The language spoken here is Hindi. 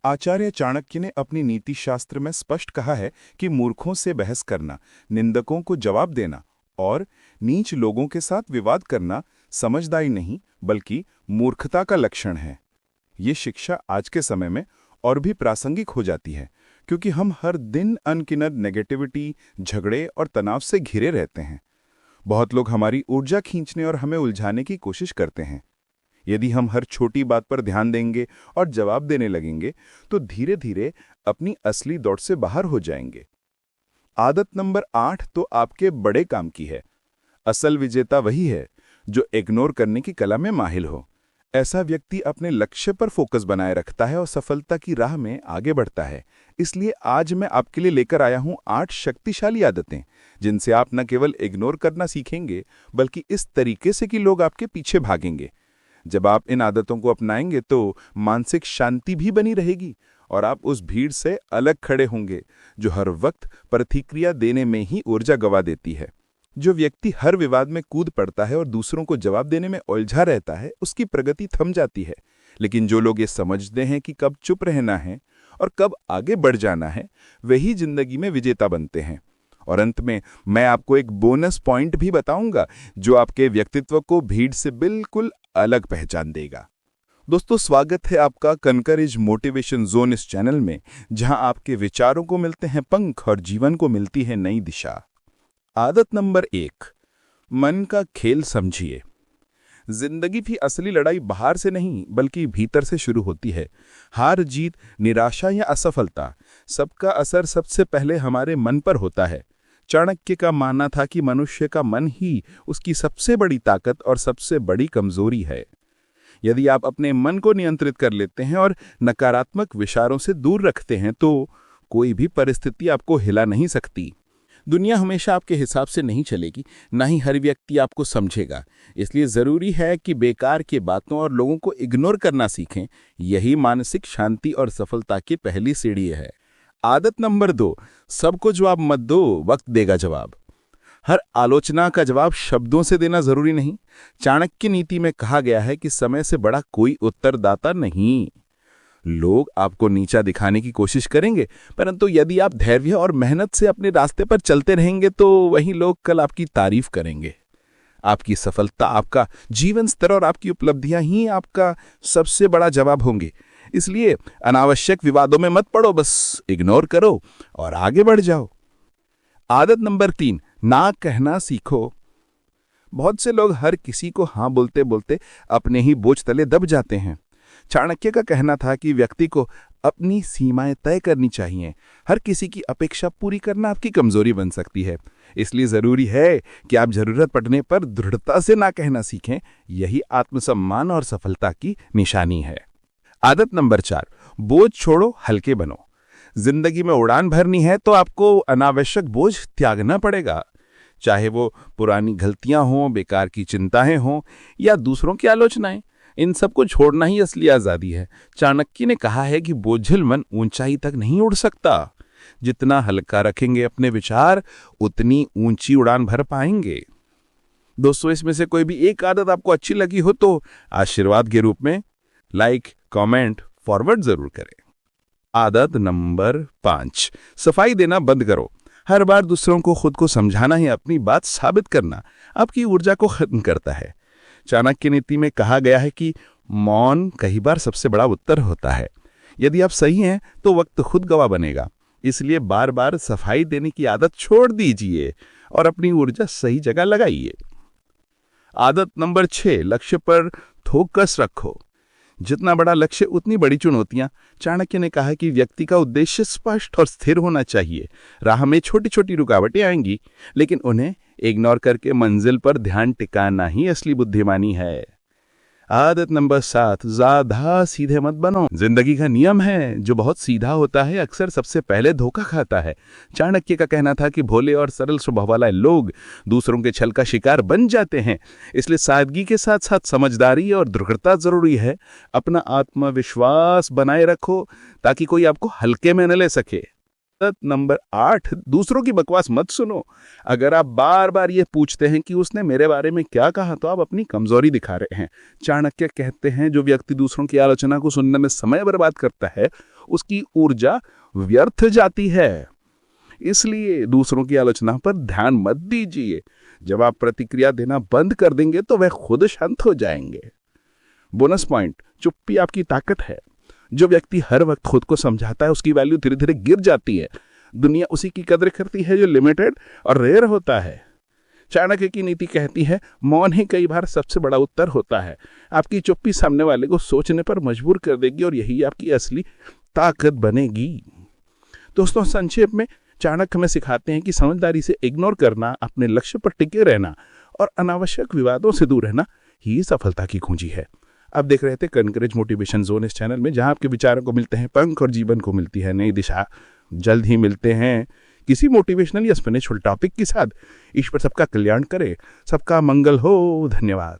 आचार्य चाणक्य ने अपनी नीति शास्त्र में स्पष्ट कहा है कि मूर्खों से बहस करना, निंदकों को जवाब देना और नीच लोगों के साथ विवाद करना समझदारी नहीं बल्कि मूर्खता का लक्षण है। ये शिक्षा आज के समय में और भी प्रासंगिक हो जाती है क्योंकि हम हर दिन अनगिनत नेगेटिविटी, झगड़े और तनाव से घिरे रहते हैं। बहुत लोग हमारी ऊर्जा खींचने और हमें उलझाने की कोशिश करते हैं। यदि हम हर छोटी बात पर ध्यान देंगे और जवाब देने लगेंगे तो धीरे धीरे अपनी असली दौड़ से बाहर हो जाएंगे। आदत नंबर 8 तो आपके बड़े काम की है। असल विजेता वही है जो इग्नोर करने की कला में माहिर हो। ऐसा व्यक्ति अपने लक्ष्य पर फोकस बनाए रखता है और सफलता की राह में आगे बढ़ता है। इसलिए आज मैं आपके लिए लेकर आया हूं 8 शक्तिशाली आदतें जिनसे आप न केवल इग्नोर करना सीखेंगे बल्कि इस तरीके से कि लोग आपके पीछे भागेंगे। जब आप इन आदतों को अपनाएंगे तो मानसिक शांति भी बनी रहेगी और आप उस भीड़ से अलग खड़े होंगे जो हर वक्त प्रतिक्रिया देने में ही ऊर्जा गंवा देती है। जो व्यक्ति हर विवाद में कूद पड़ता है और दूसरों को जवाब देने में उलझा रहता है, उसकी प्रगति थम जाती है। लेकिन जो लोग ये समझते हैं कि कब चुप रहना है और कब आगे बढ़ जाना है, वही जिंदगी में विजेता बनते हैं। और अंत में मैं आपको एक बोनस पॉइंट भी बताऊंगा जो आपके व्यक्तित्व को भीड़ से बिल्कुल अलग पहचान देगा। दोस्तों, स्वागत है आपका कनकरेज मोटिवेशन जोन इस चैनल में, जहां आपके विचारों को मिलते हैं पंख और जीवन को मिलती है नई दिशा। आदत नंबर 1, मन का खेल समझिए। जिंदगी की असली लड़ाई बाहर से नहीं बल्कि भीतर से शुरू होती है। हार जीत, निराशा या असफलता, सबका असर सबसे पहले हमारे मन पर होता है। चाणक्य का मानना था कि मनुष्य का मन ही उसकी सबसे बड़ी ताकत और सबसे बड़ी कमजोरी है। यदि आप अपने मन को नियंत्रित कर लेते हैं और नकारात्मक विचारों से दूर रखते हैं तो कोई भी परिस्थिति आपको हिला नहीं सकती। दुनिया हमेशा आपके हिसाब से नहीं चलेगी, ना ही हर व्यक्ति आपको समझेगा। इसलिए जरूरी है कि बेकार की बातों और लोगों को इग्नोर करना सीखें। यही मानसिक शांति और सफलता की पहली सीढ़ी है। आदत नंबर 2, सबको जवाब मत दो, वक्त देगा जवाब। हर आलोचना का जवाब शब्दों से देना जरूरी नहीं। चाणक्य नीति में कहा गया है कि समय से बड़ा कोई उत्तरदाता नहीं। लोग आपको नीचा दिखाने की कोशिश करेंगे, परंतु यदि आप धैर्य और मेहनत से अपने रास्ते पर चलते रहेंगे तो वही लोग कल आपकी तारीफ करेंगे। आपकी सफलता, आपका जीवन स्तर और आपकी उपलब्धियां ही आपका सबसे बड़ा जवाब होंगे। इसलिए अनावश्यक विवादों में मत पड़ो, बस इग्नोर करो और आगे बढ़ जाओ। आदत नंबर 3, ना कहना सीखो। बहुत से लोग हर किसी को हाँ बोलते बोलते अपने ही बोझ तले दब जाते हैं। चाणक्य का कहना था कि व्यक्ति को अपनी सीमाएं तय करनी चाहिए। हर किसी की अपेक्षा पूरी करना आपकी कमजोरी बन सकती है। इसलिए जरूरी है कि आप जरूरत पड़ने पर दृढ़ता से ना कहना सीखें। यही आत्मसम्मान और सफलता की निशानी है। आदत नंबर 4, बोझ छोड़ो, हल्के बनो। जिंदगी में उड़ान भरनी है तो आपको अनावश्यक बोझ त्यागना पड़ेगा। चाहे वो पुरानी गलतियां हों, बेकार की चिंताएं हों या दूसरों की आलोचनाएं, इन सबको छोड़ना ही असली आजादी है। चाणक्य ने कहा है कि बोझिल मन ऊंचाई तक नहीं उड़ सकता। जितना हल्का रखेंगे अपने विचार, उतनी ऊंची उड़ान भर पाएंगे। दोस्तों, इसमें से कोई भी एक आदत आपको अच्छी लगी हो तो आशीर्वाद के रूप में लाइक, कमेंट, फॉरवर्ड जरूर करें। आदत नंबर 5, सफाई देना बंद करो। हर बार दूसरों को खुद को समझाना या अपनी बात साबित करना आपकी ऊर्जा को खत्म करता है। चाणक्य नीति में कहा गया है कि मौन कई बार सबसे बड़ा उत्तर होता है। यदि आप सही हैं तो वक्त खुद गवाह बनेगा। इसलिए बार बार सफाई देने की आदत छोड़ दीजिए और अपनी ऊर्जा सही जगह लगाइए। आदत नंबर 6, लक्ष्य पर फोकस रखो। जितना बड़ा लक्ष्य उतनी बड़ी चुनौतियां। चाणक्य ने कहा कि व्यक्ति का उद्देश्य स्पष्ट और स्थिर होना चाहिए। राह में छोटी छोटी रुकावटें आएंगी, लेकिन उन्हें इग्नोर करके मंजिल पर ध्यान टिकाना ही असली बुद्धिमानी है। आदत नंबर 7, ज्यादा सीधे मत बनो। जिंदगी का नियम है, जो बहुत सीधा होता है अक्सर सबसे पहले धोखा खाता है। चाणक्य का कहना था कि भोले और सरल स्वभाव वाले लोग दूसरों के छल का शिकार बन जाते हैं। इसलिए सादगी के साथ साथ समझदारी और दृढ़ता जरूरी है। अपना आत्मविश्वास बनाए रखो ताकि कोई आपको हल्के में न ले सके। आदत नंबर 8, दूसरों की बकवास मत सुनो। अगर आप बार बार ये पूछते हैं कि उसने मेरे बारे में क्या कहा तो आप अपनी कमजोरी दिखा रहे हैं। चाणक्य कहते हैं जो व्यक्ति दूसरों की आलोचना को सुनने में समय बर्बाद करता है उसकी ऊर्जा व्यर्थ जाती है। इसलिए दूसरों की आलोचना पर ध्यान मत दीजिए। जब आप प्रतिक्रिया देना बंद कर देंगे तो वह खुद शांत हो जाएंगे। बोनस पॉइंट, चुप्पी आपकी ताकत है। जो व्यक्ति हर वक्त खुद को समझाता है उसकी वैल्यू धीरे धीरे गिर जाती है। दुनिया उसी की कदर करती है जो लिमिटेड और रेयर होता है। चाणक्य की नीति कहती है, मौन ही कई बार सबसे बड़ा उत्तर होता है। आपकी चुप्पी सामने वाले को सोचने पर मजबूर कर देगी और यही आपकी असली ताकत बनेगी। दोस्तों, संक्षेप में चाणक्य में सिखाते हैं कि समझदारी से इग्नोर करना, अपने लक्ष्य पर टिके रहना और अनावश्यक विवादों से दूर रहना ही सफलता की कुंजी है। अब देख रहे थे कनकरेज मोटिवेशन जोन इस चैनल में, जहां आपके विचारों को मिलते हैं पंख और जीवन को मिलती है नई दिशा। जल्द ही मिलते हैं किसी मोटिवेशनल या स्पिरिचुअल टॉपिक के साथ। ईश्वर सबका कल्याण करे, सबका मंगल हो। धन्यवाद।